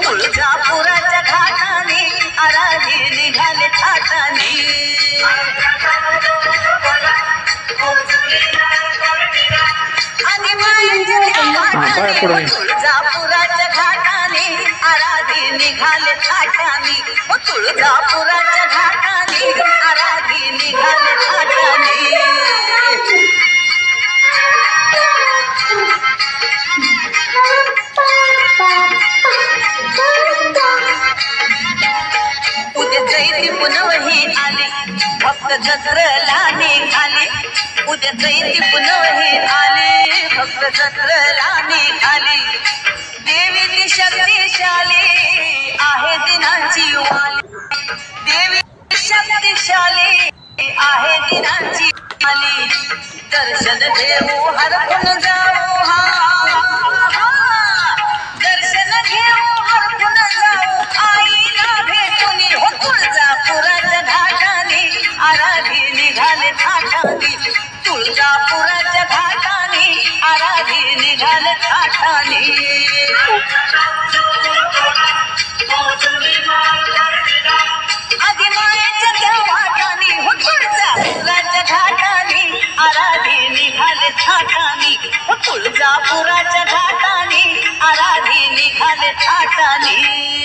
तुळजापुराच्या घाटाने आराधी निघाले थाटाने आणि मायेच्या देवाने तुळजापुराच्या घाटाने आराधी निघाले थाटाने तुळजापुराच्या घाटाने आराधी निघाले थाटाने उद्या चैती पुनवही आली भक्त जत्रेला निघाले उद्या चैती पुनवही आली भक्त जत्रेला निघाले देवी ती शक्तिशाली आहे दिनांची वाली देवी शक्तिशाली आहे दिनांची वाली दर्शन देऊ हरपून जाऊ दर्शन घेऊ हरपून जाऊ आईला भेटून हो तुळजापुराच्या घाटाने आराधी निघाले थाटाने तुळजापुराच्या घाटाने आराधी निघाले थाटाने आधी मायेच्या देवाटाने हो तुळजापुराच्या घाटाने आराधी निघाले थाटाने हो तुळजापुराच्या घाटाने आराधी निघाले थाटाने